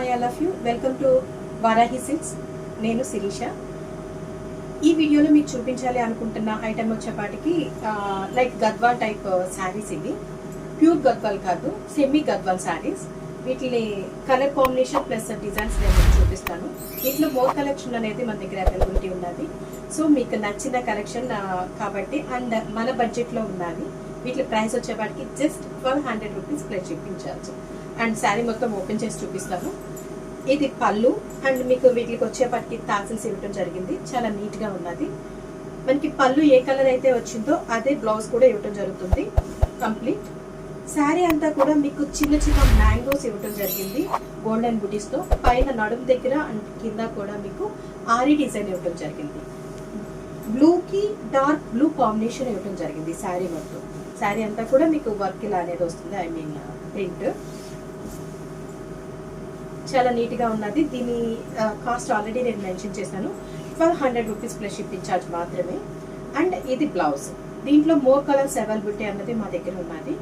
Hi all of you, welcome to Varahi silks. నేను శిరీష. ఈ వీడియోలో మీకు చూపించాలి అనుకుంటున్న ఐటమ్ వచ్చేపాటికి లైక్ గద్వాల్ టైప్ శారీస్. ఇవి ప్యూర్ గద్వాల్ కాదు, సెమీ గద్వాల్ శారీస్. వీటిని కలర్ కాంబినేషన్ ప్లస్ డిజైన్స్ నేను మీకు చూపిస్తాను. వీటిలో మోర్ కలెక్షన్ అనేది మన దగ్గర అవైలబిలిటీ ఉన్నది. సో మీకు నచ్చిన కలెక్షన్ కాబట్టి అండ్ మన బడ్జెట్లో ఉన్నది. వీటి ప్రైస్ వచ్చేపాటికి just 1200 rupees plus shipping charge. And sari మొత్తం ఓపెన్ చేసి చూపిస్తాను. ఇది పళ్ళు అండ్ మీకు వీటికి వచ్చేపాటికి టాసిల్స్ ఇవ్వడం జరిగింది. చాలా నీట్గా ఉన్నది. మనకి పళ్ళు ఏ కలర్ అయితే వచ్చిందో అదే బ్లౌజ్ కూడా ఇవ్వడం జరుగుతుంది. కంప్లీట్ శారీ అంతా కూడా మీకు చిన్న చిన్న మ్యాంగోస్ ఇవ్వడం జరిగింది గోల్డెన్ బుటీస్తో. పైన నడుము దగ్గర అండ్ కింద కూడా మీకు ఆరి డిజైన్ ఇవ్వడం జరిగింది. బ్లూకి డార్క్ బ్లూ కాంబినేషన్ ఇవ్వడం జరిగింది శారీ మొత్తం. శారీ అంతా కూడా మీకు వర్క్ ఇలా అనేది వస్తుంది, ఐ మీన్ ప్రింట్. చాలా నీట్గా ఉన్నది. దీని కాస్ట్ ఆల్రెడీ నేను మెన్షన్ చేశాను, 1200 రూపీస్ ప్లస్ షిప్పింగ్ ఛార్జ్ మాత్రమే. అండ్ ఇది బ్లౌజ్. దీంట్లో మోర్ కలర్స్ అవైలబిలిటీ అన్నది మా దగ్గర ఉన్నది.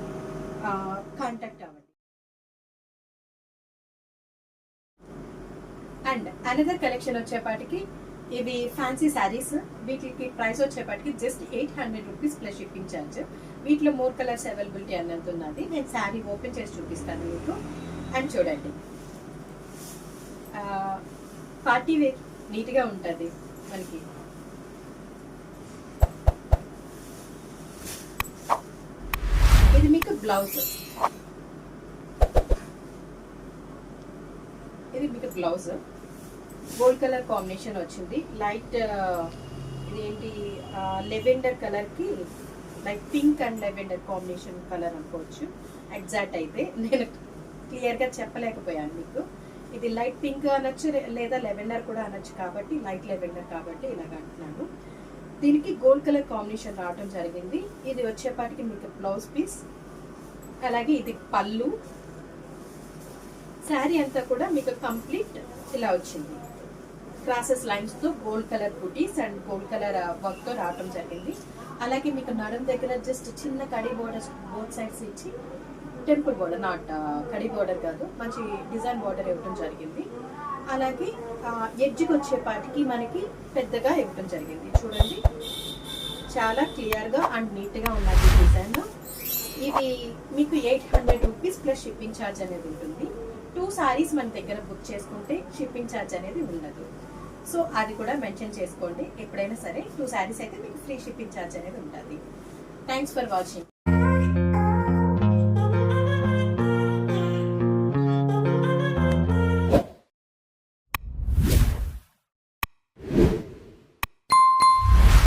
కాంటాక్ట్ అవ్వండి. అండ్ అనదర్ కలెక్షన్ వచ్చేపాటికి ఇవి ఫ్యాన్సీ శారీస్. వీటికి ప్రైస్ వచ్చేపాటికి just 800 rupees plus shipping charge. వీటిలో మోర్ కలర్స్ అవైలబిలిటీ అన్నది ఉన్నది. నేను శారీ ఓపెన్ చేసి చూపిస్తాను మీకు. అండ్ చూడండి, పార్టీ వేర్ నీట్గా ఉంటుంది మనకి. ఇది మీకు బ్లౌజ్. ఇది మీకు బ్లౌజ్ గోల్డ్ కలర్ కాంబినేషన్ వచ్చింది. లైట్ ఇది ఏంటి లెవెండర్ కలర్కి like pink and lavender combination colour అనుకోవచ్చు. ఎగ్జాక్ట్ అయితే నేను క్లియర్గా చెప్పలేకపోయాను మీకు. ఇది లైట్ పింక్ అనొచ్చు లేదా లెవెండర్ కూడా అనొచ్చు, కాబట్టి లైట్ లెవెండర్ కాబట్టి ఇలాగ అంటున్నాను. దీనికి గోల్డ్ కలర్ కాంబినేషన్ రావడం జరిగింది. ఇది వచ్చేపాటికి మీకు బ్లౌజ్ పీస్. అలాగే ఇది పళ్ళు. శారీ అంతా కూడా మీకు కంప్లీట్ ఇలా వచ్చింది. Crosses లైన్స్తో gold colour buttis and gold colour వర్క్తో రావడం జరిగింది. అలాగే మీకు నడుం దగ్గర జస్ట్ చిన్న కడి బోర్డర్స్ బోత్ సైడ్స్ ఇచ్చి temple border, not kadhi border కాదు, మంచి డిజైన్ బోర్డర్ ఇవ్వడం జరిగింది. అలాగే ఎడ్జ్కి వచ్చేపాటికి మనకి పెద్దగా ఇవ్వడం జరిగింది. చూడండి, చాలా క్లియర్గా అండ్ నీట్గా ఉన్నది డిజైన్. ఇవి మీకు 800 రూపీస్ ప్లస్ షిప్పింగ్ ఛార్జ్ అనేది ఉంటుంది. 2 సారీస్ మన దగ్గర బుక్ చేసుకుంటే షిప్పింగ్ ఛార్జ్ అనేది ఉండదు. సో అది కూడా మెన్షన్ చేసుకోండి. ఎప్పుడైనా సరే 2 సారీస్ అయితే మీకు ఫ్రీ షిప్పింగ్ ఛార్జ్ అనేది ఉంటుంది. Thanks for watching.